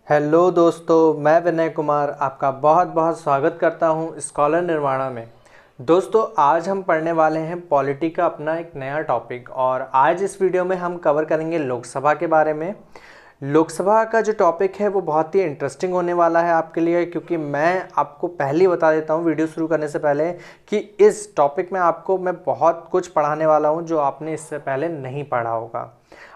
Hello दोस्तों, मैं विनय कुमार आपका बहुत बहुत स्वागत करता हूं स्कॉलर निर्वाणा में। दोस्तों, आज हम पढ़ने वाले हैं पॉलिटी का अपना एक नया टॉपिक और आज इस वीडियो में हम कवर करेंगे लोकसभा के बारे में। लोकसभा का जो टॉपिक है वो बहुत ही इंटरेस्टिंग होने वाला है आपके लिए, क्योंकि मैं आपको पहले ही बता देता हूँ वीडियो शुरू करने से पहले कि इस टॉपिक में आपको मैं बहुत कुछ पढ़ाने वाला हूँ जो आपने इससे पहले नहीं पढ़ा होगा।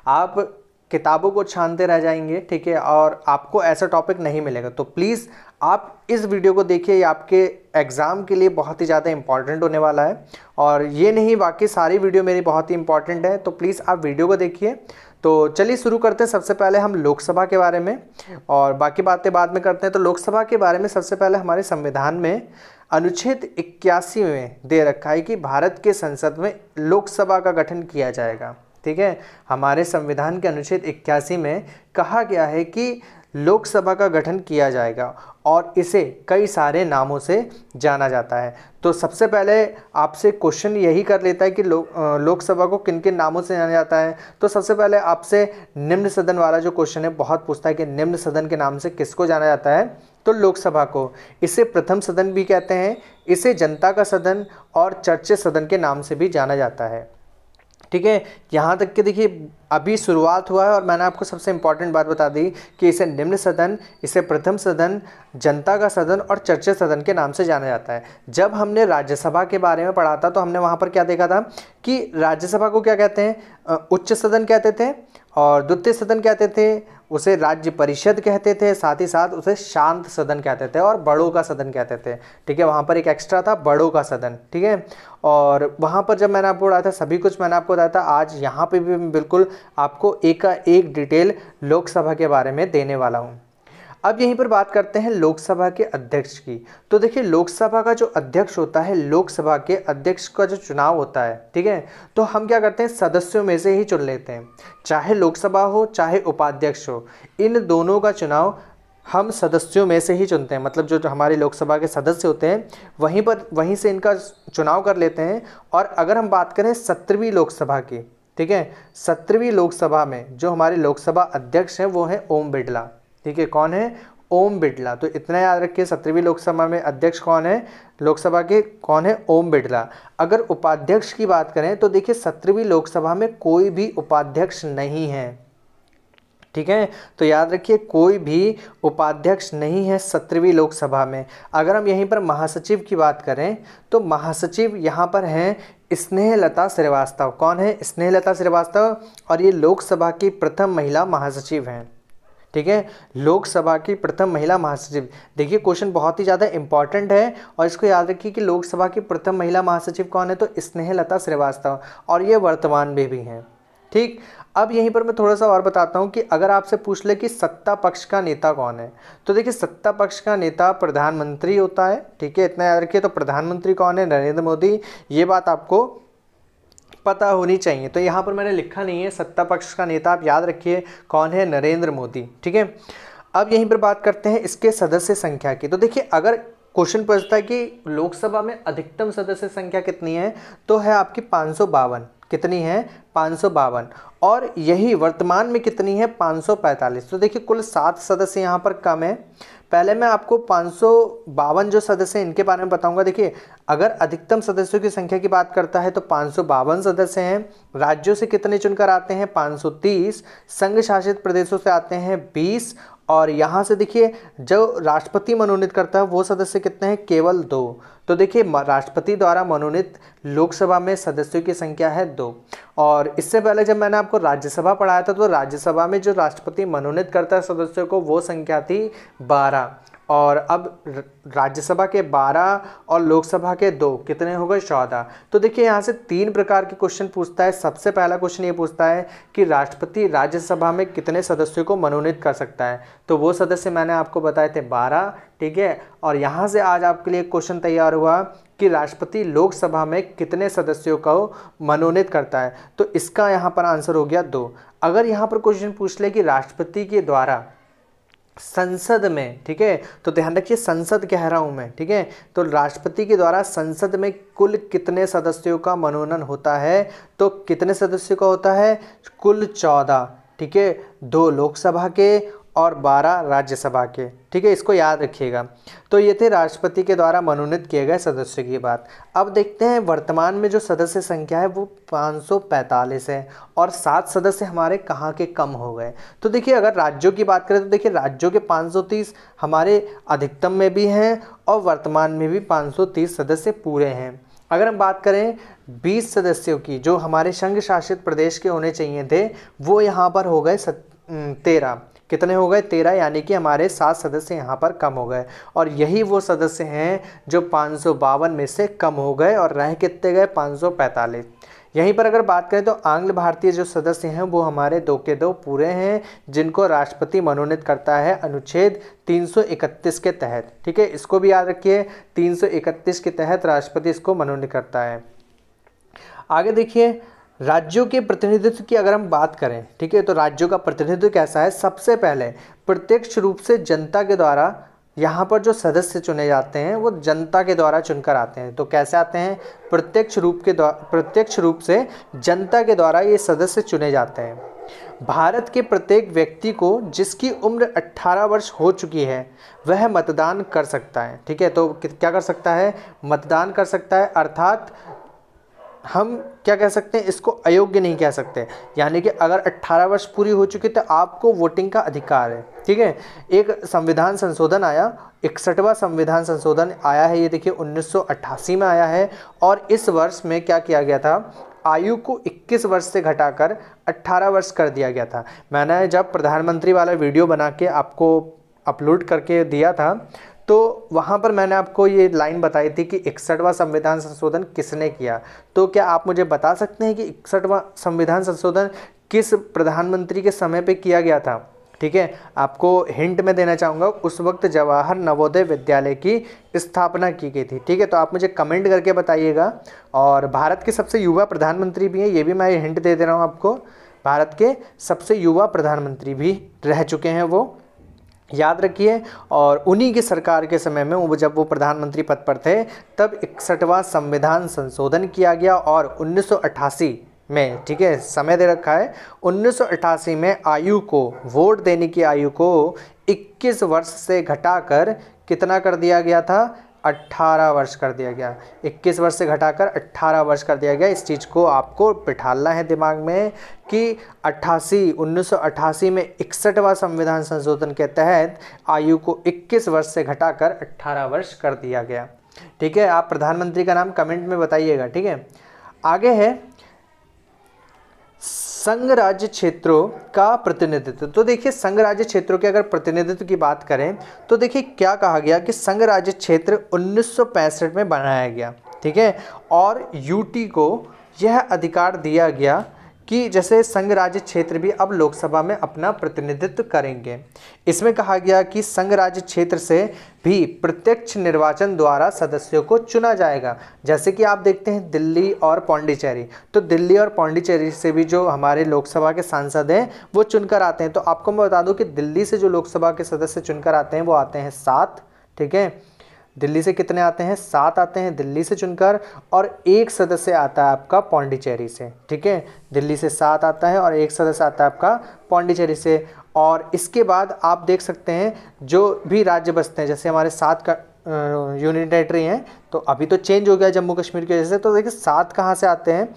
आप किताबों को छानते रह जाएंगे, ठीक है, और आपको ऐसा टॉपिक नहीं मिलेगा। तो प्लीज़ आप इस वीडियो को देखिए, ये आपके एग्ज़ाम के लिए बहुत ही ज़्यादा इंपॉर्टेंट होने वाला है। और ये नहीं, बाकी सारी वीडियो मेरी बहुत ही इंपॉर्टेंट है, तो प्लीज़ आप वीडियो को देखिए। तो चलिए शुरू करते हैं। सबसे पहले हम लोकसभा के बारे में और बाकी बातें बाद में करते हैं। तो लोकसभा के बारे में सबसे पहले हमारे संविधान में अनुच्छेद 81 में दे रखा है कि भारत के संसद में लोकसभा का गठन किया जाएगा। ठीक है, हमारे संविधान के अनुच्छेद 81 में कहा गया है कि लोकसभा का गठन किया जाएगा और इसे कई सारे नामों से जाना जाता है। तो सबसे पहले आपसे क्वेश्चन यही कर लेता है कि लोकसभा को किन किन नामों से जाना जाता है। तो सबसे पहले आपसे निम्न सदन वाला जो क्वेश्चन है बहुत पूछता है कि निम्न सदन के नाम से किसको जाना जाता है। तो लोकसभा को, इसे प्रथम सदन भी कहते हैं, इसे जनता का सदन और चर्चित सदन के नाम से भी जाना जाता है। ठीक है, यहाँ तक कि देखिए अभी शुरुआत हुआ है और मैंने आपको सबसे इम्पॉर्टेंट बात बता दी कि इसे निम्न सदन, इसे प्रथम सदन, जनता का सदन और चर्चित सदन के नाम से जाना जाता है। जब हमने राज्यसभा के बारे में पढ़ा था तो हमने वहाँ पर क्या देखा था कि राज्यसभा को क्या कहते हैं, उच्च सदन कहते थे और द्वितीय सदन कहते थे, उसे राज्य परिषद कहते थे, साथ ही साथ उसे शांत सदन कहते थे और बड़ों का सदन कहते थे। ठीक है, वहाँ पर एक एक्स्ट्रा था बड़ों का सदन। ठीक है, और वहाँ पर जब मैंने आपको पढ़ाया था सभी कुछ मैंने आपको बताया था, आज यहाँ पे भी बिल्कुल आपको एक का एक डिटेल लोकसभा के बारे में देने वाला हूँ। अब यहीं पर बात करते हैं लोकसभा के अध्यक्ष की। तो देखिए लोकसभा का जो अध्यक्ष होता है, लोकसभा के अध्यक्ष का जो चुनाव होता है, ठीक है, तो हम क्या करते हैं, सदस्यों में से ही चुन लेते हैं। चाहे लोकसभा हो चाहे उपाध्यक्ष हो, इन दोनों का चुनाव हम सदस्यों में से ही चुनते हैं। मतलब जो हमारे लोकसभा के सदस्य होते हैं वहीं से इनका चुनाव कर लेते हैं। और अगर हम बात करें 17वीं लोकसभा की, ठीक है, 17वीं लोकसभा में जो हमारे लोकसभा अध्यक्ष हैं वो हैं ओम बिरला। ठीक है, कौन है, ओम बिरला। तो इतना याद रखिए, 17वीं लोकसभा में अध्यक्ष कौन है लोकसभा के, कौन है, ओम बिरला। अगर उपाध्यक्ष की बात करें तो देखिए 17वीं लोकसभा में कोई भी उपाध्यक्ष नहीं है। ठीक है, तो याद रखिए कोई भी उपाध्यक्ष नहीं है 17वीं लोकसभा में। अगर हम यहीं पर महासचिव की बात करें तो महासचिव यहाँ पर हैं स्नेहलता श्रीवास्तव। कौन है, स्नेहलता श्रीवास्तव, और ये लोकसभा की प्रथम महिला महासचिव हैं। ठीक है, लोकसभा की प्रथम महिला महासचिव। देखिए क्वेश्चन बहुत ही ज़्यादा इंपॉर्टेंट है और इसको याद रखिए कि लोकसभा की प्रथम महिला महासचिव कौन है, तो स्नेहलता श्रीवास्तव, और ये वर्तमान में भी हैं। ठीक, अब यहीं पर मैं थोड़ा सा और बताता हूँ कि अगर आपसे पूछ ले कि सत्ता पक्ष का नेता कौन है, तो देखिए सत्ता पक्ष का नेता प्रधानमंत्री होता है। ठीक है, इतना याद रखिए। तो प्रधानमंत्री कौन है, नरेंद्र मोदी। ये बात आपको पता होनी चाहिए। तो यहाँ पर मैंने लिखा नहीं है, सत्ता पक्ष का नेता आप याद रखिए कौन है, नरेंद्र मोदी। ठीक है, अब यहीं पर बात करते हैं इसके सदस्य संख्या की। तो देखिए अगर क्वेश्चन पूछता है कि लोकसभा में अधिकतम सदस्य संख्या कितनी है, तो है आपकी 552। कितनी है, 552। और यही वर्तमान में कितनी है, 545। तो देखिए कुल 7 सदस्य यहाँ पर कम है। पहले मैं आपको 552 जो सदस्य हैं इनके बारे में बताऊंगा। देखिए अगर अधिकतम सदस्यों की संख्या की बात करता है तो 552 सदस्य हैं। राज्यों से कितने चुनकर आते हैं, 530। संघ शासित प्रदेशों से आते हैं 20। और यहाँ से देखिए जो राष्ट्रपति मनोनीत करता है वो सदस्य कितने हैं, केवल 2। तो देखिए राष्ट्रपति द्वारा मनोनीत लोकसभा में सदस्यों की संख्या है 2। और इससे पहले जब मैंने आपको राज्यसभा पढ़ाया था तो राज्यसभा में जो राष्ट्रपति मनोनीत करता है सदस्यों को वो संख्या थी 12। और अब राज्यसभा के 12 और लोकसभा के 2 कितने हो गए, 14। तो देखिए यहाँ से 3 प्रकार के क्वेश्चन पूछता है। सबसे पहला क्वेश्चन ये पूछता है कि राष्ट्रपति राज्यसभा में कितने सदस्यों को मनोनीत कर सकता है, तो वो सदस्य मैंने आपको बताए थे 12। ठीक है, और यहाँ से आज आपके लिए क्वेश्चन तैयार हुआ कि राष्ट्रपति लोकसभा में कितने सदस्यों को मनोनीत करता है, तो इसका यहाँ पर आंसर हो गया 2। अगर यहाँ पर क्वेश्चन पूछ ले कि राष्ट्रपति के द्वारा संसद में, ठीक है, तो ध्यान रखिए संसद कह रहा हूं मैं, ठीक है, तो राष्ट्रपति के द्वारा संसद में कुल कितने सदस्यों का मनोनयन होता है, तो कितने सदस्यों का होता है, कुल 14। ठीक है, 2 लोकसभा के और 12 राज्यसभा के। ठीक है, इसको याद रखिएगा। तो ये थे राष्ट्रपति के द्वारा मनोनीत किए गए सदस्यों की बात। अब देखते हैं वर्तमान में जो सदस्य संख्या है वो 545 है और 7 सदस्य हमारे कहाँ के कम हो गए। तो देखिए अगर राज्यों की बात करें तो देखिए राज्यों के 530 हमारे अधिकतम में भी हैं और वर्तमान में भी 530 सदस्य पूरे हैं। अगर हम बात करें 20 सदस्यों की जो हमारे संघ शासित प्रदेश के होने चाहिए थे, वो यहाँ पर हो गए 13। कितने हो गए? 13, यानी कि हमारे 7 सदस्य यहाँ पर कम हो गए। और यही वो सदस्य हैं जो 552 में से कम हो गए और रह कितने गए? 545। यहीं पर अगर बात करें तो आंग्ल भारतीय जो सदस्य हैं वो हमारे 2 के 2 पूरे हैं, जिनको राष्ट्रपति मनोनीत करता है अनुच्छेद 331 के तहत। ठीक है, इसको भी याद रखिए, 331 के तहत राष्ट्रपति इसको मनोनीत करता है। आगे देखिए राज्यों के प्रतिनिधित्व की अगर हम बात करें, ठीक है, तो राज्यों का प्रतिनिधित्व कैसा है? सबसे पहले प्रत्यक्ष रूप से जनता के द्वारा यहाँ पर जो सदस्य चुने जाते हैं वो जनता के द्वारा चुनकर आते हैं। तो कैसे आते हैं? प्रत्यक्ष रूप से जनता के द्वारा ये सदस्य चुने जाते हैं। भारत के प्रत्येक व्यक्ति को जिसकी उम्र 18 वर्ष हो चुकी है वह मतदान कर सकता है। ठीक है, तो क्या कर सकता है? मतदान कर सकता है, अर्थात हम क्या कह सकते हैं, इसको अयोग्य नहीं कह सकते। यानी कि अगर 18 वर्ष पूरी हो चुकी तो आपको वोटिंग का अधिकार है। ठीक है, एक संविधान संशोधन आया, 61वां संविधान संशोधन आया है, ये देखिए 1988 में आया है। और इस वर्ष में क्या किया गया था? आयु को 21 वर्ष से घटाकर 18 वर्ष कर दिया गया था। मैंने जब प्रधानमंत्री वाला वीडियो बना के आपको अपलोड करके दिया था तो वहाँ पर मैंने आपको ये लाइन बताई थी कि 61वां संविधान संशोधन किसने किया। तो क्या आप मुझे बता सकते हैं कि 61वां संविधान संशोधन किस प्रधानमंत्री के समय पे किया गया था? ठीक है, आपको हिंट में देना चाहूँगा, उस वक्त जवाहर नवोदय विद्यालय की स्थापना की गई थी। ठीक है, तो आप मुझे कमेंट करके बताइएगा। और भारत के सबसे युवा प्रधानमंत्री भी हैं, ये भी मैं हिंट दे रहा हूँ आपको। भारत के सबसे युवा प्रधानमंत्री भी रह चुके हैं वो, याद रखिए। और उन्हीं की सरकार के समय में वो जब वो प्रधानमंत्री पद पर थे तब 61वां संविधान संशोधन किया गया और 1988 में, ठीक है, समय दे रखा है, 1988 में आयु को, वोट देने की आयु को 21 वर्ष से घटाकर कितना कर दिया गया था? 18 वर्ष कर दिया गया। 21 वर्ष से घटाकर 18 वर्ष कर दिया गया। इस चीज़ को आपको बिठाना है दिमाग में कि 1988 में 61वां संविधान संशोधन के तहत आयु को 21 वर्ष से घटाकर 18 वर्ष कर दिया गया। ठीक है, आप प्रधानमंत्री का नाम कमेंट में बताइएगा। ठीक है, आगे है संघ राज्य क्षेत्रों का प्रतिनिधित्व। तो देखिए संघ राज्य क्षेत्रों के अगर प्रतिनिधित्व की बात करें तो देखिए क्या कहा गया कि संघ राज्य क्षेत्र 1965 में बनाया गया। ठीक है, और यूटी को यह अधिकार दिया गया कि जैसे संघ राज्य क्षेत्र भी अब लोकसभा में अपना प्रतिनिधित्व करेंगे। इसमें कहा गया कि संघ राज्य क्षेत्र से भी प्रत्यक्ष निर्वाचन द्वारा सदस्यों को चुना जाएगा। जैसे कि आप देखते हैं दिल्ली और पौंडीचेरी, तो दिल्ली और पौंडीचेरी से भी जो हमारे लोकसभा के सांसद हैं वो चुनकर आते हैं। तो आपको मैं बता दूं कि दिल्ली से जो लोकसभा के सदस्य चुनकर आते हैं वो आते हैं 7। ठीक है, दिल्ली से कितने आते हैं? 7 आते हैं दिल्ली से चुनकर, और 1 सदस्य आता है आपका पौंडीचेरी से। ठीक है, दिल्ली से 7 आता है और 1 सदस्य आता है आपका पौंडीचेरी से। और इसके बाद आप देख सकते हैं जो भी राज्य बसते हैं, जैसे हमारे 7 का यूनियन टेरिटरी हैं, तो अभी तो चेंज हो गया जम्मू कश्मीर की वजह से। तो देखिए 7 कहाँ से आते हैं?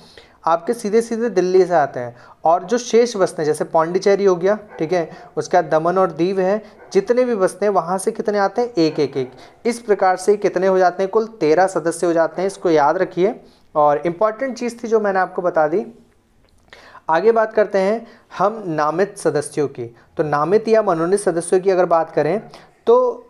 आपके सीधे सीधे दिल्ली से आते हैं। और जो शेष बसते हैं जैसे पौंडीचेरी हो गया, ठीक है, उसके बाद दमन और दीव है, जितने भी बसते हैं वहाँ से कितने आते हैं? 1-1-1। इस प्रकार से कितने हो जाते हैं? कुल 13 सदस्य हो जाते हैं। इसको याद रखिए। और इम्पॉर्टेंट चीज़ थी जो मैंने आपको बता दी। आगे बात करते हैं हम नामित सदस्यों की। तो नामित या मनोनीत सदस्यों की अगर बात करें तो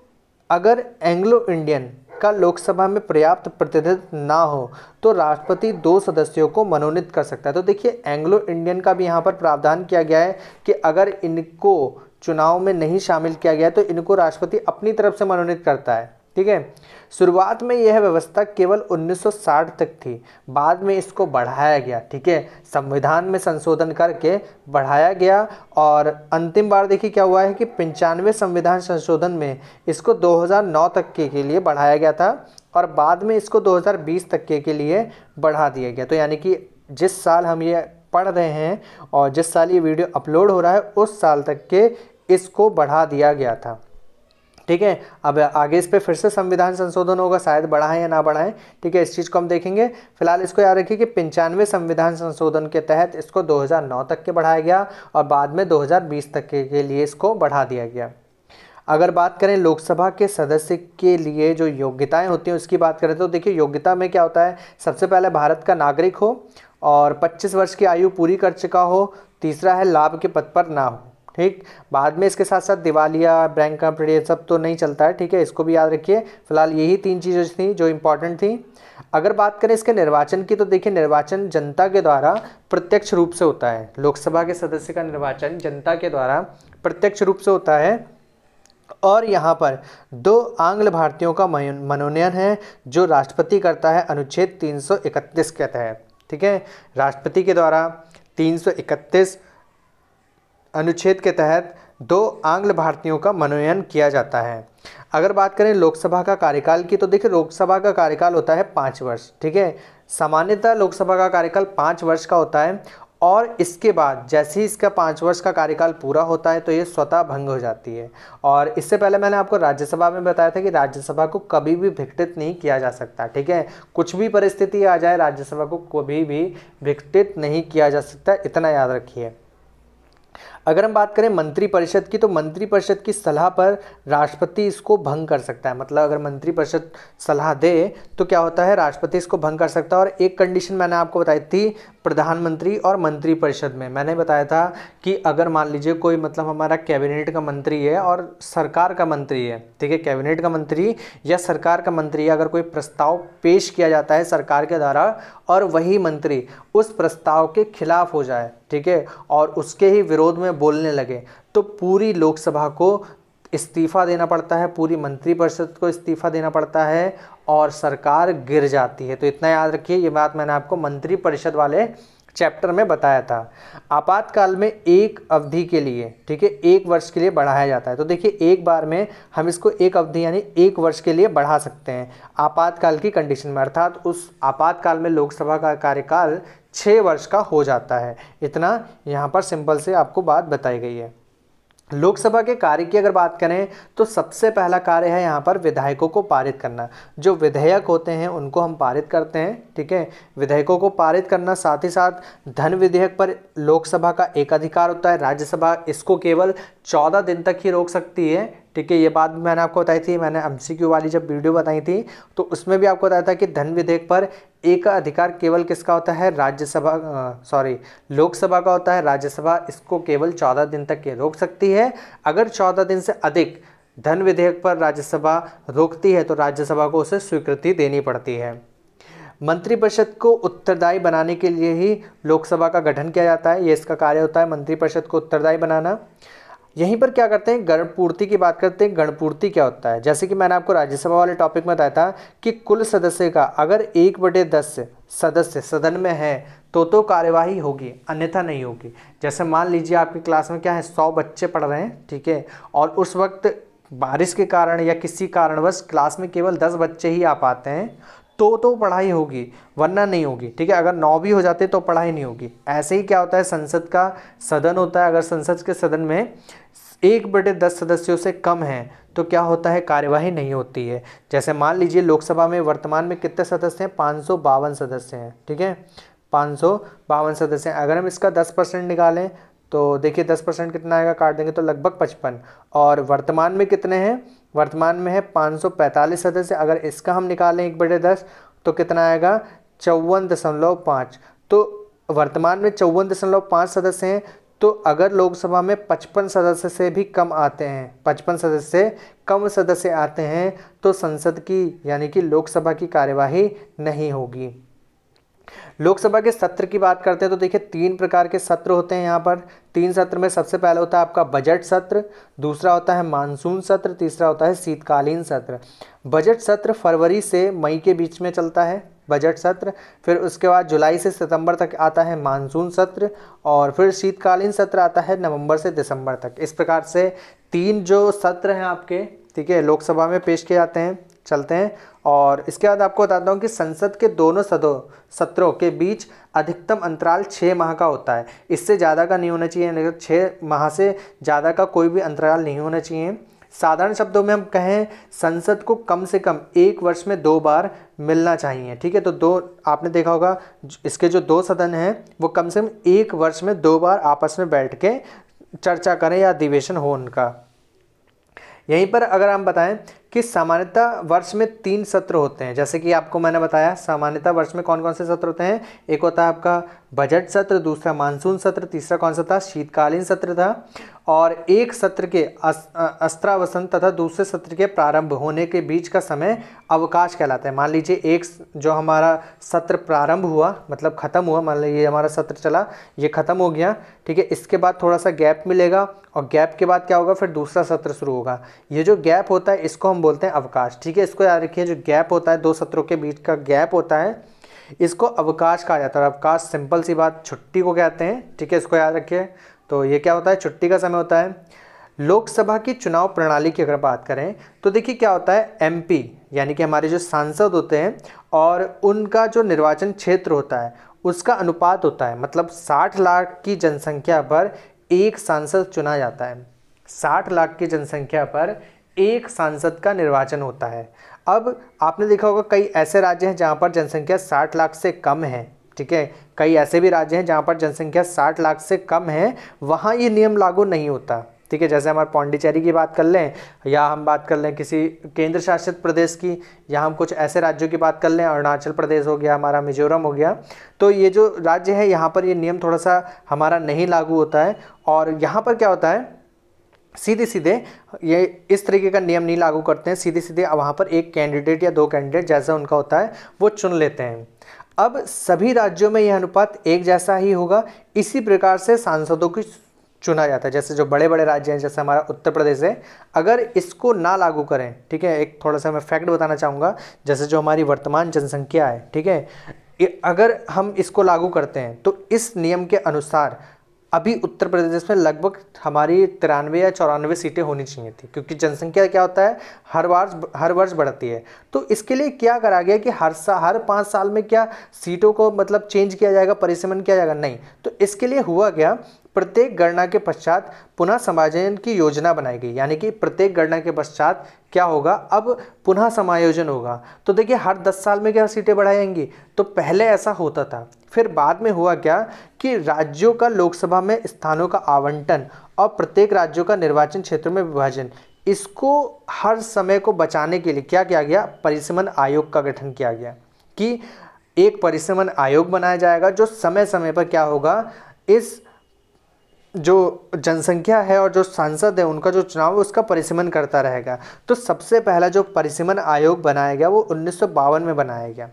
अगर एंग्लो इंडियन का लोकसभा में पर्याप्त प्रतिनिधित्व ना हो तो राष्ट्रपति 2 सदस्यों को मनोनीत कर सकता है। तो देखिए एंग्लो इंडियन का भी यहाँ पर प्रावधान किया गया है कि अगर इनको चुनाव में नहीं शामिल किया गया तो इनको राष्ट्रपति अपनी तरफ से मनोनीत करता है। ठीक है, शुरुआत में यह व्यवस्था केवल 1960 तक थी, बाद में इसको बढ़ाया गया। ठीक है, संविधान में संशोधन करके बढ़ाया गया और अंतिम बार देखिए क्या हुआ है कि 95 संविधान संशोधन में इसको 2009 तक के लिए बढ़ाया गया था और बाद में इसको 2020 तक के लिए बढ़ा दिया गया। तो यानी कि जिस साल हम ये पढ़ रहे हैं और जिस साल ये वीडियो अपलोड हो रहा है उस साल तक के इसको बढ़ा दिया गया था। ठीक है, अब आगे इस पे फिर से संविधान संशोधन होगा, शायद बढ़ाएं या ना बढ़ाएं। ठीक है, इस चीज़ को हम देखेंगे। फिलहाल इसको याद रखिए कि 95 संविधान संशोधन के तहत इसको 2009 तक के बढ़ाया गया और बाद में 2020 तक के लिए इसको बढ़ा दिया गया। अगर बात करें लोकसभा के सदस्य के लिए जो योग्यताएं होती हैं उसकी बात करें तो देखिए योग्यता में क्या होता है, सबसे पहले भारत का नागरिक हो और 25 वर्ष की आयु पूरी कर चुका हो, तीसरा है लाभ के पद पर ना हो। ठीक, बाद में इसके साथ साथ दिवालिया, बैंकरप्ट, ये सब तो नहीं चलता है। ठीक है, इसको भी याद रखिए। फिलहाल यही 3 चीज़ें थी जो इम्पोर्टेंट थी। अगर बात करें इसके निर्वाचन की तो देखिए निर्वाचन जनता के द्वारा प्रत्यक्ष रूप से होता है। लोकसभा के सदस्य का निर्वाचन जनता के द्वारा प्रत्यक्ष रूप से होता है और यहाँ पर 2 आंग्ल भारतीयों का मनोनयन है जो राष्ट्रपति करता है अनुच्छेद 331 के तहत। ठीक है, राष्ट्रपति के द्वारा 331 अनुच्छेद के तहत 2 आंग्ल भारतीयों का मनोनयन किया जाता है। अगर बात करें लोकसभा का कार्यकाल की तो देखिए लोकसभा का कार्यकाल होता है 5 वर्ष। ठीक है, सामान्यतः लोकसभा का कार्यकाल 5 वर्ष का होता है और इसके बाद जैसे ही इसका 5 वर्ष का कार्यकाल पूरा होता है तो ये स्वतः भंग हो जाती है। और इससे पहले मैंने आपको राज्यसभा में बताया था कि राज्यसभा को कभी भी विघटित नहीं किया जा सकता। ठीक है, कुछ भी परिस्थिति आ जाए राज्यसभा को कभी भी विघटित नहीं किया जा सकता, इतना याद रखिए। अगर हम बात करें मंत्रिपरिषद की तो मंत्रिपरिषद की सलाह पर राष्ट्रपति इसको भंग कर सकता है। मतलब अगर मंत्रिपरिषद सलाह दे तो क्या होता है, राष्ट्रपति इसको भंग कर सकता है। और एक कंडीशन मैंने आपको बताई थी प्रधानमंत्री और मंत्रिपरिषद में, मैंने बताया था कि अगर मान लीजिए कोई मतलब हमारा कैबिनेट का मंत्री है और सरकार का मंत्री है। ठीक है, कैबिनेट का मंत्री या सरकार का मंत्री, अगर कोई प्रस्ताव पेश किया जाता है सरकार के द्वारा और वही मंत्री उस प्रस्ताव के खिलाफ हो जाए, ठीक है, और उसके ही विरोध में बोलने लगे तो पूरी लोकसभा को इस्तीफा देना पड़ता है, पूरी मंत्रिपरिषद को इस्तीफा देना पड़ता है और सरकार गिर जाती है। तो इतना याद रखिए, ये बात मैंने आपको मंत्रिपरिषद वाले चैप्टर में बताया था। आपातकाल में एक अवधि के लिए, ठीक है, 1 वर्ष के लिए बढ़ाया जाता है। तो देखिए एक बार में हम इसको एक अवधि यानी 1 वर्ष के लिए बढ़ा सकते हैं आपातकाल की कंडीशन में, अर्थात उस आपातकाल में लोकसभा का कार्यकाल 6 वर्ष का हो जाता है। इतना यहाँ पर सिंपल से आपको बात बताई गई है। लोकसभा के कार्य की अगर बात करें तो सबसे पहला कार्य है यहाँ पर विधायकों को पारित करना। जो विधेयक होते हैं उनको हम पारित करते हैं। ठीक है, विधेयकों को पारित करना, साथ ही साथ धन विधेयक पर लोकसभा का एक अधिकार होता है, राज्यसभा इसको केवल 14 दिन तक ही रोक सकती है। ठीक है, ये बात भी मैंने आपको बताई थी, मैंने MCQ वाली जब वीडियो बताई थी तो उसमें भी आपको बताया था कि धन विधेयक पर एक अधिकार केवल किसका होता है, लोकसभा का होता है। राज्यसभा इसको केवल 14 दिन तक के रोक सकती है। अगर 14 दिन से अधिक धन विधेयक पर राज्यसभा रोकती है तो राज्यसभा को उसे स्वीकृति देनी पड़ती है। मंत्रिपरिषद को उत्तरदायी बनाने के लिए ही लोकसभा का गठन किया जाता है। ये इसका कार्य होता है, मंत्रिपरिषद को उत्तरदायी बनाना। यहीं पर क्या करते हैं, गणपूर्ति की बात करते हैं। गणपूर्ति क्या होता है, जैसे कि मैंने आपको राज्यसभा वाले टॉपिक में बताया था कि कुल सदस्य का अगर 1/10 सदस्य सदन में है तो कार्यवाही होगी, अन्यथा नहीं होगी। जैसे मान लीजिए आपकी क्लास में क्या है, 100 बच्चे पढ़ रहे हैं, ठीक है, और उस वक्त बारिश के कारण या किसी कारणवश क्लास में केवल 10 बच्चे ही आ पाते हैं तो पढ़ाई होगी, वरना नहीं होगी। ठीक है, अगर 9 भी हो जाते तो पढ़ाई नहीं होगी। ऐसे ही क्या होता है, संसद का सदन होता है, अगर संसद के सदन में 1/10 सदस्यों से कम है तो क्या होता है, कार्यवाही नहीं होती है। जैसे मान लीजिए लोकसभा में वर्तमान में कितने सदस्य हैं, 552 सदस्य हैं। ठीक है, 552 सदस्य हैं। अगर हम इसका 10% निकालें तो देखिए 10% कितना आएगा, काट देंगे तो लगभग 55। और वर्तमान में कितने हैं, वर्तमान में है 545 सदस्य। अगर इसका हम निकालें 1/10 तो कितना आएगा, 54.5। तो वर्तमान में 54.5 सदस्य हैं। तो अगर लोकसभा में 55 सदस्य से भी कम आते हैं, 55 सदस्य से कम सदस्य आते हैं तो संसद की यानी कि लोकसभा की कार्यवाही नहीं होगी। लोकसभा के सत्र की बात करते हैं तो देखिए 3 प्रकार के सत्र होते हैं यहाँ पर। 3 सत्र में सबसे पहला होता है आपका बजट सत्र, दूसरा होता है मानसून सत्र, तीसरा होता है शीतकालीन सत्र। बजट सत्र फरवरी से मई के बीच में चलता है बजट सत्र, फिर उसके बाद जुलाई से सितंबर तक आता है मानसून सत्र, और फिर शीतकालीन सत्र आता है नवंबर से दिसंबर तक। इस प्रकार से 3 जो सत्र हैं आपके, ठीक है, लोकसभा में पेश किए जाते हैं। चलते हैं। और इसके बाद आपको बताता हूँ कि संसद के दोनों सत्रों के बीच अधिकतम अंतराल 6 माह का होता है। इससे ज़्यादा का नहीं होना चाहिए, लेकिन 6 माह से ज़्यादा का कोई भी अंतराल नहीं होना चाहिए। साधारण शब्दों में हम कहें, संसद को कम से कम 1 वर्ष में 2 बार मिलना चाहिए। ठीक है, तो आपने देखा होगा इसके जो 2 सदन हैं वो कम से कम 1 वर्ष में 2 बार आपस में बैठ के चर्चा करें या अधिवेशन हो उनका। यहीं पर अगर हम बताएं कि सामान्यतः वर्ष में 3 सत्र होते हैं, जैसे कि आपको मैंने बताया सामान्यतः वर्ष में कौन कौन से सत्र होते हैं। एक होता है आपका बजट सत्र, दूसरा मानसून सत्र, तीसरा कौन सा था, शीतकालीन सत्र था। और एक सत्र के अस्त्रावसन तथा दूसरे सत्र के प्रारंभ होने के बीच का समय अवकाश कहलाता है। मान लीजिए एक जो हमारा सत्र प्रारंभ हुआ, मतलब ख़त्म हुआ, मान लीजिए हमारा सत्र चला, ये ख़त्म हो गया, ठीक है, इसके बाद थोड़ा सा गैप मिलेगा और गैप के बाद क्या होगा, फिर दूसरा सत्र शुरू होगा। ये जो गैप होता है इसको हम बोलते हैं अवकाश। ठीक है, इसको याद रखिए, जो गैप होता है 2 सत्रों के बीच का गैप होता है इसको अवकाश कहा जाता है। अवकाश सिंपल सी बात छुट्टी को कहते हैं। ठीक है, इसको याद रखिए। तो ये क्या होता है, छुट्टी का समय होता है। लोकसभा की चुनाव प्रणाली की अगर बात करें तो देखिए क्या होता है, एमपी यानी कि हमारे जो सांसद होते हैं और उनका जो निर्वाचन क्षेत्र होता है उसका अनुपात होता है, मतलब 60 लाख की जनसंख्या पर एक सांसद चुना जाता है। 60 लाख की जनसंख्या पर एक सांसद का निर्वाचन होता है। अब आपने देखा होगा कई ऐसे राज्य हैं जहाँ पर जनसंख्या 60 लाख से कम है। ठीक है, कई ऐसे भी राज्य हैं जहाँ पर जनसंख्या 60 लाख से कम है, वहाँ ये नियम लागू नहीं होता। ठीक है, जैसे हमारे पौंडीचेरी की बात कर लें या हम बात कर लें किसी केंद्र शासित प्रदेश की, या हम कुछ ऐसे राज्यों की बात कर लें, अरुणाचल प्रदेश हो गया, हमारा मिजोरम हो गया, तो ये जो राज्य है यहाँ पर ये नियम थोड़ा सा हमारा नहीं लागू होता है। और यहाँ पर क्या होता है, सीधे सीधे ये इस तरीके का नियम नहीं लागू करते हैं, सीधे सीधे वहाँ पर एक कैंडिडेट या 2 कैंडिडेट जैसा उनका होता है वो चुन लेते हैं। अब सभी राज्यों में यह अनुपात एक जैसा ही होगा। इसी प्रकार से सांसदों की चुना जाता है। जैसे जो बड़े बड़े राज्य हैं, जैसे हमारा उत्तर प्रदेश है, अगर इसको ना लागू करें, ठीक है, एक थोड़ा सा मैं फैक्ट बताना चाहूँगा, जैसे जो हमारी वर्तमान जनसंख्या है, ठीक है, अगर हम इसको लागू करते हैं तो इस नियम के अनुसार अभी उत्तर प्रदेश में लगभग हमारी 93 या 94 सीटें होनी चाहिए थी, क्योंकि जनसंख्या क्या होता है हर वर्ष बढ़ती है। तो इसके लिए क्या करा गया कि हर 5 साल में क्या सीटों को मतलब चेंज किया जाएगा, परिसीमन किया जाएगा, नहीं। तो इसके लिए हुआ क्या, प्रत्येक गणना के पश्चात पुनः समायोजन की योजना बनाई गई, यानी कि प्रत्येक गणना के पश्चात क्या होगा, अब पुनः समायोजन होगा। तो देखिए हर 10 साल में क्या सीटें बढ़ाई जाएंगी, तो पहले ऐसा होता था। फिर बाद में हुआ क्या कि राज्यों का लोकसभा में स्थानों का आवंटन और प्रत्येक राज्यों का निर्वाचन क्षेत्रों में विभाजन, इसको हर समय को बचाने के लिए क्या किया गया, परिसीमन आयोग का गठन किया गया कि एक परिसीमन आयोग बनाया जाएगा जो समय समय पर क्या होगा, इस जो जनसंख्या है और जो सांसद है उनका जो चुनाव है उसका परिसीमन करता रहेगा। तो सबसे पहला जो परिसीमन आयोग बनाया गया वो 1952 में बनाया गया।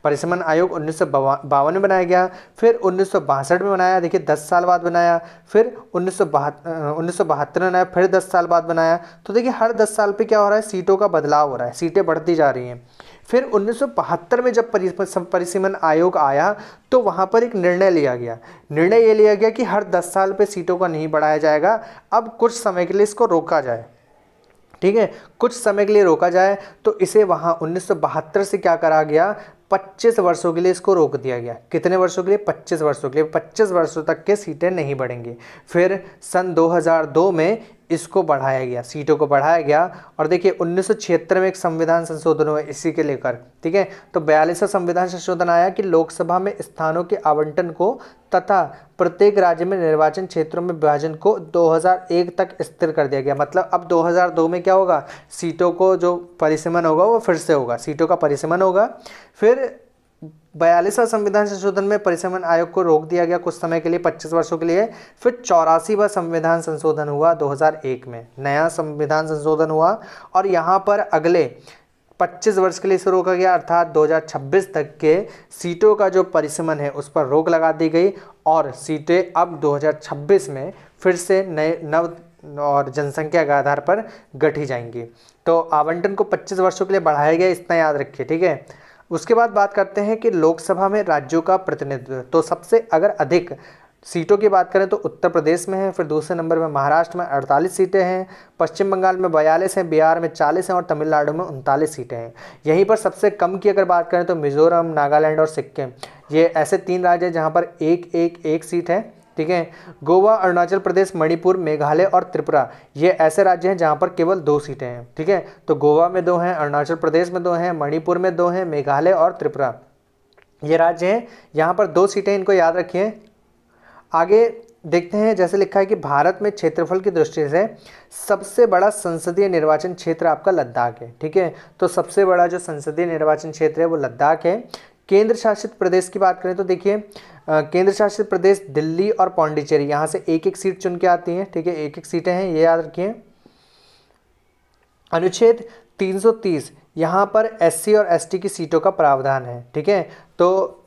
परिसीमन आयोग 1952 में बनाया गया, फिर 1962 में बनाया, देखिए 10 साल बाद बनाया, फिर 1972 में बनाया, फिर 10 साल बाद बनाया। तो देखिए हर 10 साल पे क्या हो रहा है, सीटों का बदलाव हो रहा है, सीटें बढ़ती जा रही हैं। फिर 1972 में जब परिसीमन आयोग आया तो वहाँ पर एक निर्णय लिया गया। निर्णय ये लिया गया कि हर 10 साल पे सीटों का नहीं बढ़ाया जाएगा, अब कुछ समय के लिए इसको रोका जाए। ठीक है, कुछ समय के लिए रोका जाए। तो इसे वहाँ 1972 से क्या करा गया, 25 वर्षों के लिए इसको रोक दिया गया। कितने वर्षों के लिए, 25 वर्षों के लिए। 25 वर्षों तक के सीटें नहीं बढ़ेंगी। फिर सन 2002 में इसको बढ़ाया गया, सीटों को बढ़ाया गया। और देखिए 1976 में एक संविधान संशोधन हुआ इसी के लेकर। ठीक है, तो 42वां संविधान संशोधन आया कि लोकसभा में स्थानों के आवंटन को तथा प्रत्येक राज्य में निर्वाचन क्षेत्रों में विभाजन को 2001 तक स्थिर कर दिया गया। मतलब अब 2002 में क्या होगा, सीटों को जो परिसीमन होगा वो फिर से होगा, सीटों का परिसीमन होगा। फिर 42वां संविधान संशोधन में परिसीमन आयोग को रोक दिया गया कुछ समय के लिए, 25 वर्षों के लिए। फिर 84वां संविधान संशोधन हुआ 2001 में, नया संविधान संशोधन हुआ और यहाँ पर अगले 25 वर्ष के लिए इसे रोका गया, अर्थात 2026 तक के सीटों का जो परिसीमन है उस पर रोक लगा दी गई और सीटें अब 2026 में फिर से नव और जनसंख्या के आधार पर गठी जाएंगी। तो आवंटन को 25 वर्षों के लिए बढ़ाया गया, इतना याद रखिए। ठीक है, उसके बाद बात करते हैं कि लोकसभा में राज्यों का प्रतिनिधित्व। तो सबसे अगर अधिक सीटों की बात करें तो उत्तर प्रदेश में है, फिर दूसरे नंबर में महाराष्ट्र में 48 सीटें हैं, पश्चिम बंगाल में 42 हैं, बिहार में 40 हैं और तमिलनाडु में 39 सीटें हैं। यहीं पर सबसे कम की अगर बात करें तो मिजोरम, नागालैंड और सिक्किम, ये ऐसे 3 राज्य हैं जहाँ पर एक सीट है। ठीक है, गोवा, अरुणाचल प्रदेश, मणिपुर, मेघालय और त्रिपुरा, ये ऐसे राज्य हैं जहाँ पर केवल 2 सीटें हैं। ठीक है, तो गोवा में 2 हैं, अरुणाचल प्रदेश में 2 हैं, मणिपुर में 2 हैं, मेघालय और त्रिपुरा, ये राज्य हैं, यहाँ पर 2 सीटें, इनको याद रखिए। आगे देखते हैं, जैसे लिखा है कि भारत में क्षेत्रफल की दृष्टि से सबसे बड़ा संसदीय निर्वाचन क्षेत्र आपका लद्दाख है। ठीक है, तो सबसे बड़ा जो संसदीय निर्वाचन क्षेत्र है वो लद्दाख है। केंद्र शासित प्रदेश की बात करें तो देखिए, केंद्र शासित प्रदेश दिल्ली और पौंडीचेरी, यहाँ से एक एक सीट चुन के आती हैं। ठीक है, एक एक सीटें हैं, ये याद रखिए। अनुच्छेद 330, यहाँ पर एससी और एसटी की सीटों का प्रावधान है। ठीक है, तो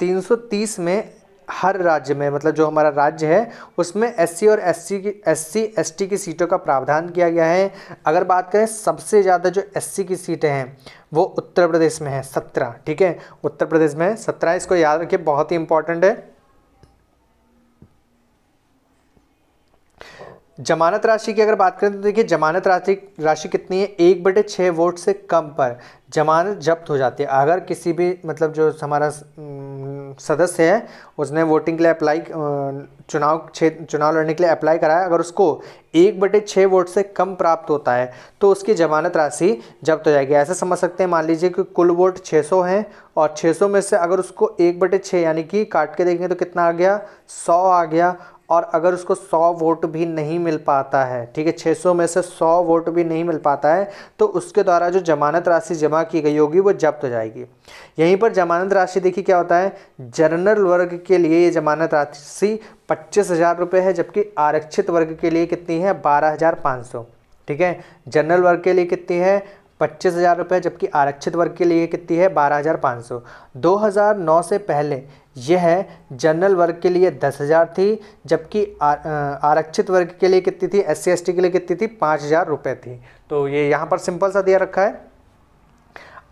330 में हर राज्य में, मतलब जो हमारा राज्य है उसमें एससी और एससी एसटी की सीटों का प्रावधान किया गया है। अगर बात करें सबसे ज़्यादा जो एससी की सीटें हैं वो उत्तर प्रदेश में है, 17। ठीक है, उत्तर प्रदेश में 17, इसको याद रखिए, बहुत ही इंपॉर्टेंट है। जमानत राशि की अगर बात करें तो देखिए, जमानत राशि कितनी है, 1/6 वोट से कम पर जमानत जब्त हो जाती है। अगर किसी भी, मतलब जो हमारा सदस्य है उसने वोटिंग के लिए अप्लाई, चुनाव लड़ने के लिए अप्लाई करा है, अगर उसको 1/6 वोट से कम प्राप्त होता है तो उसकी जमानत राशि जब्त हो जाएगी। ऐसे समझ सकते हैं, मान लीजिए कि कुल वोट 600 हैं और 600 में से अगर उसको 1/6 यानी कि काट के देखेंगे तो कितना आ गया, 100 आ गया। और अगर उसको 100 वोट भी नहीं मिल पाता है, ठीक है, 600 में से 100 वोट भी नहीं मिल पाता है, तो उसके द्वारा जो जमानत राशि जमा की गई होगी वो जब्त हो जाएगी। यहीं पर जमानत राशि देखिए क्या होता है, जनरल वर्ग के लिए ये जमानत राशि 25,000 रुपये है, जबकि आरक्षित वर्ग के लिए कितनी है, 12,500। ठीक है, जनरल वर्ग के लिए कितनी है, 25,000 रुपये, जबकि आरक्षित वर्ग के लिए कितनी है, 12,500। 2009 से पहले यह जनरल वर्ग के लिए 10,000 थी, जबकि आरक्षित वर्ग के लिए कितनी थी, SC ST के लिए कितनी थी, 5,000 रुपये थी। तो ये यहाँ पर सिंपल सा दिया रखा है।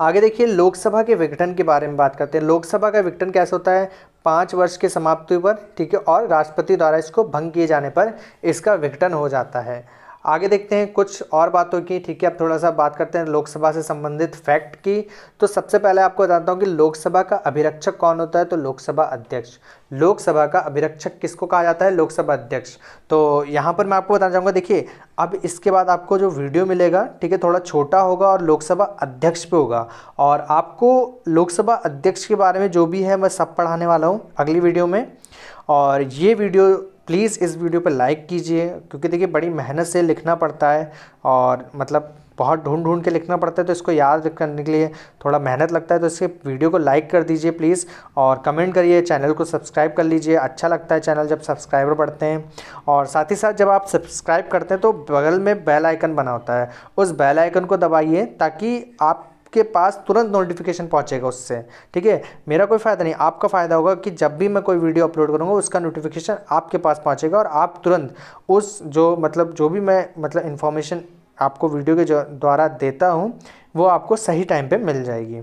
आगे देखिए, लोकसभा के विघटन के बारे में बात करते हैं। लोकसभा का विघटन कैसे होता है, 5 वर्ष की समाप्ति पर, ठीक है, और राष्ट्रपति द्वारा इसको भंग किए जाने पर इसका विघटन हो जाता है। आगे देखते हैं कुछ और बातों की। ठीक है, अब थोड़ा सा बात करते हैं लोकसभा से संबंधित फैक्ट की। तो सबसे पहले आपको बताता हूँ कि लोकसभा का अभिरक्षक कौन होता है, तो लोकसभा अध्यक्ष। लोकसभा का अभिरक्षक किसको कहा जाता है, लोकसभा अध्यक्ष। तो यहाँ पर मैं आपको बताना चाहूँगा, देखिए अब इसके बाद आपको जो वीडियो मिलेगा, ठीक है, थोड़ा छोटा होगा और लोकसभा अध्यक्ष पे होगा, और आपको लोकसभा अध्यक्ष के बारे में जो भी है मैं सब पढ़ाने वाला हूँ अगली वीडियो में। और ये वीडियो प्लीज़ इस वीडियो पर लाइक कीजिए, क्योंकि देखिए बड़ी मेहनत से लिखना पड़ता है और मतलब बहुत ढूंढ के लिखना पड़ता है, तो इसको याद करने के लिए थोड़ा मेहनत लगता है। तो इसके वीडियो को लाइक कर दीजिए प्लीज़, और कमेंट करिए, चैनल को सब्सक्राइब कर लीजिए। अच्छा लगता है चैनल जब सब्सक्राइबर बढ़ते हैं। और साथ ही साथ जब आप सब्सक्राइब करते हैं तो बगल में बेल आइकन बना होता है, उस बेल आइकन को दबाइए ताकि आप के पास तुरंत नोटिफिकेशन पहुंचेगा उससे। ठीक है, मेरा कोई फ़ायदा नहीं, आपका फ़ायदा होगा कि जब भी मैं कोई वीडियो अपलोड करूंगा उसका नोटिफिकेशन आपके पास पहुंचेगा और आप तुरंत उस जो भी मैं इन्फॉर्मेशन आपको वीडियो के द्वारा देता हूं वो आपको सही टाइम पे मिल जाएगी।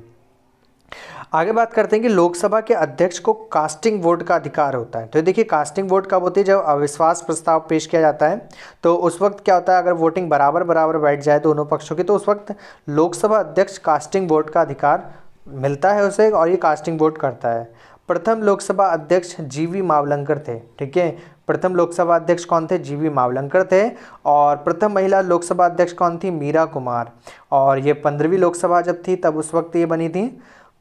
आगे बात करते हैं कि लोकसभा के अध्यक्ष को कास्टिंग वोट का अधिकार होता है। तो देखिए कास्टिंग वोट कब होती है, जब अविश्वास प्रस्ताव पेश किया जाता है, तो उस वक्त क्या होता है, अगर वोटिंग बराबर बैठ जाए दोनों पक्षों की, तो उस वक्त लोकसभा अध्यक्ष कास्टिंग वोट का अधिकार मिलता है उसे, और ये कास्टिंग वोट करता है। प्रथम लोकसभा अध्यक्ष GV मावलंकर थे। ठीक है, प्रथम लोकसभा अध्यक्ष कौन थे, GV मावलंकर थे। और प्रथम महिला लोकसभा अध्यक्ष कौन थी, मीरा कुमार। और ये 15वीं लोकसभा जब थी तब उस वक्त ये बनी थी।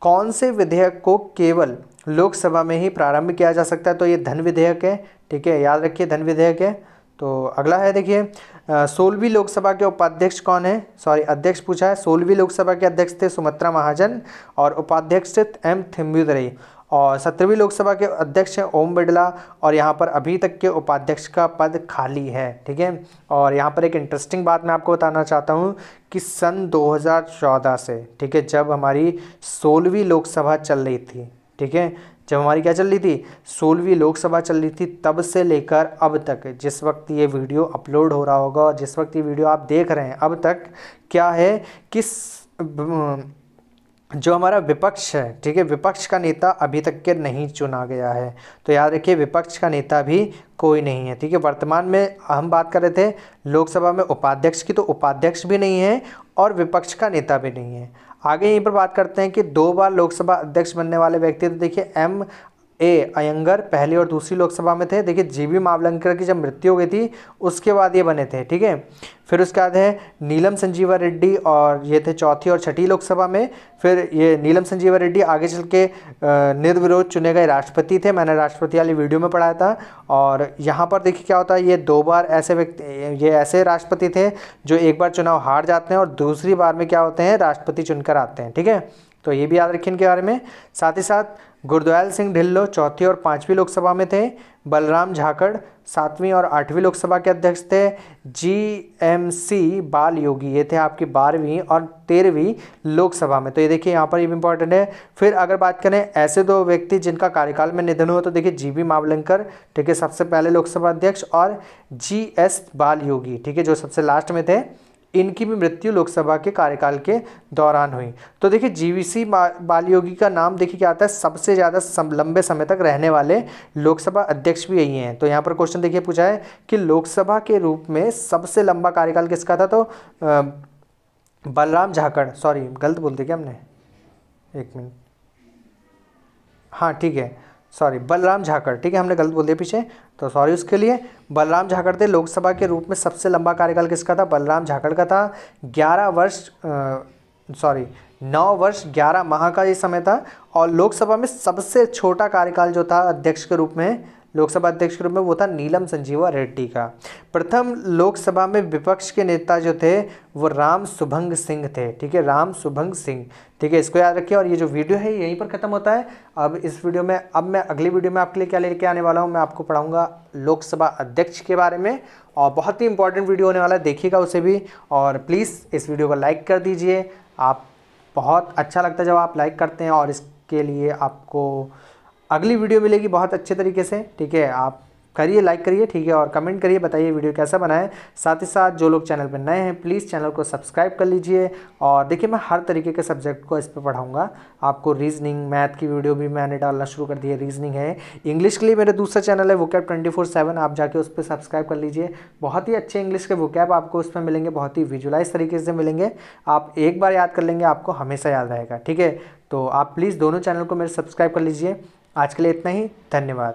कौन से विधेयक को केवल लोकसभा में ही प्रारंभ किया जा सकता है, तो ये धन विधेयक है। ठीक है, याद रखिए धन विधेयक है। तो अगला है देखिए 16वीं लोकसभा के उपाध्यक्ष कौन है, अध्यक्ष पूछा है। 16वीं लोकसभा के अध्यक्ष थे सुमित्रा महाजन और उपाध्यक्ष थे M थिम्बुदुरई। और 17वीं लोकसभा के अध्यक्ष हैं ओम बिड़ला, और यहाँ पर अभी तक के उपाध्यक्ष का पद खाली है। ठीक है, और यहाँ पर एक इंटरेस्टिंग बात मैं आपको बताना चाहता हूँ कि सन 2014 से, ठीक है, जब हमारी 16वीं लोकसभा चल रही थी, ठीक है, जब हमारी क्या चल रही थी, 16वीं लोकसभा चल रही थी, तब से लेकर अब तक, जिस वक्त ये वीडियो अपलोड हो रहा होगा और जिस वक्त ये वीडियो आप देख रहे हैं, अब तक क्या है कि 16वीं लोकसभा चल रही थी। ठीक है, 16वीं लोकसभा चल रही थी, तब से लेकर अब तक, जिस वक्त ये वीडियो अपलोड हो रहा होगा और जिस वक्त ये वीडियो आप देख रहे हैं, अब तक क्या है कि 16वीं लोकसभा चल रही थी। ठीक है, 16वीं लोकसभा चल रही थी, तब से लेकर अब तक क्या है कि जो हमारा विपक्ष है, ठीक है, विपक्ष का नेता अभी तक के नहीं चुना गया है। तो याद रखिए विपक्ष का नेता भी कोई नहीं है, ठीक है। वर्तमान में हम बात कर रहे थे लोकसभा में उपाध्यक्ष की, तो उपाध्यक्ष भी नहीं है और विपक्ष का नेता भी नहीं है। आगे यहीं पर बात करते हैं कि 2 बार लोकसभा अध्यक्ष बनने वाले व्यक्ति, तो देखिए M.A. अयंगर पहली और दूसरी लोकसभा में थे। देखिए G.V. मावलंकर की जब मृत्यु हो गई थी उसके बाद ये बने थे, ठीक है। फिर उसके बाद है नीलम संजीवा रेड्डी, और ये थे चौथी और छठी लोकसभा में। फिर ये नीलम संजीवा रेड्डी आगे चल के निर्विरोध चुने गए राष्ट्रपति थे, मैंने राष्ट्रपति वाली वीडियो में पढ़ाया था। और यहाँ पर देखिए क्या होता है, ये 2 बार ऐसे व्यक्ति, ये ऐसे राष्ट्रपति थे जो एक बार चुनाव हार जाते हैं और दूसरी बार में क्या होते हैं, राष्ट्रपति चुनकर आते हैं, ठीक है। तो ये भी याद रखिए इनके बारे में। साथ ही साथ गुरदयाल सिंह ढिल्लो चौथी और पाँचवीं लोकसभा में थे। बलराम झाकड़ 7वीं और 8वीं लोकसभा के अध्यक्ष थे। G.M.C. बाल योगी ये थे आपकी 12वीं और 13वीं लोकसभा में। तो ये देखिए यहाँ पर ये भी इंपॉर्टेंट है। फिर अगर बात करें ऐसे 2 व्यक्ति जिनका कार्यकाल में निधन हुआ, तो देखिए G.V. मावलंकर, ठीक है, सबसे पहले लोकसभा अध्यक्ष, और G.S. बाल योगी, ठीक है, जो सबसे लास्ट में थे। इनकी भी मृत्यु लोकसभा के कार्यकाल के दौरान हुई। तो देखिए GVC बाल योगी का नाम देखिए क्या आता है, सबसे ज़्यादा लंबे समय तक रहने वाले लोकसभा अध्यक्ष भी यही हैं। तो यहाँ पर क्वेश्चन देखिए पूछा है कि लोकसभा के रूप में सबसे लंबा कार्यकाल किसका था, तो बलराम झाकड़, सॉरी गलत बोल दिया क्या हमने, 1 मिनट, हाँ ठीक है, सॉरी बलराम झाकड़, ठीक है, हमने गलत बोल दिया पीछे, तो सॉरी उसके लिए। बलराम झाकड़ थे। लोकसभा के रूप में सबसे लंबा कार्यकाल किसका था, बलराम झाकड़ का था। 9 वर्ष 11 माह का ये समय था। और लोकसभा में सबसे छोटा कार्यकाल जो था अध्यक्ष के रूप में, लोकसभा अध्यक्ष के रूप में, वो था नीलम संजीवा रेड्डी का। प्रथम लोकसभा में विपक्ष के नेता जो थे वो राम सुभंग सिंह थे, ठीक है, राम सुभंग सिंह, ठीक है, इसको याद रखिए। और ये जो वीडियो है यहीं पर ख़त्म होता है। अब इस वीडियो में, अब मैं अगली वीडियो में आपके लिए क्या लेके आने वाला हूँ, मैं आपको पढ़ाऊँगा लोकसभा अध्यक्ष के बारे में, और बहुत ही इंपॉर्टेंट वीडियो होने वाला है, देखिएगा उसे भी। और प्लीज़ इस वीडियो को लाइक कर दीजिए, आप बहुत अच्छा लगता है जब आप लाइक करते हैं, और इसके लिए आपको अगली वीडियो मिलेगी बहुत अच्छे तरीके से, ठीक है। आप करिए, लाइक करिए, ठीक है, और कमेंट करिए, बताइए वीडियो कैसा बना है। साथ ही साथ जो लोग चैनल पर नए हैं प्लीज़ चैनल को सब्सक्राइब कर लीजिए। और देखिए मैं हर तरीके के सब्जेक्ट को इस पर पढ़ाऊँगा आपको। रीजनिंग, मैथ की वीडियो भी मैंने डालना शुरू कर दी है, रीजनिंग है। इंग्लिश के लिए मेरा दूसरा चैनल है वोकैब 24/7, आप जाके उस पर सब्सक्राइब कर लीजिए। बहुत ही अच्छे इंग्लिश के वोकैब आपको उसमें मिलेंगे, बहुत ही विजुलाइज तरीके से मिलेंगे। आप एक बार याद कर लेंगे, आपको हमेशा याद रहेगा, ठीक है। तो आप प्लीज़ दोनों चैनल को मेरे सब्सक्राइब कर लीजिए। आज के लिए इतना ही, धन्यवाद।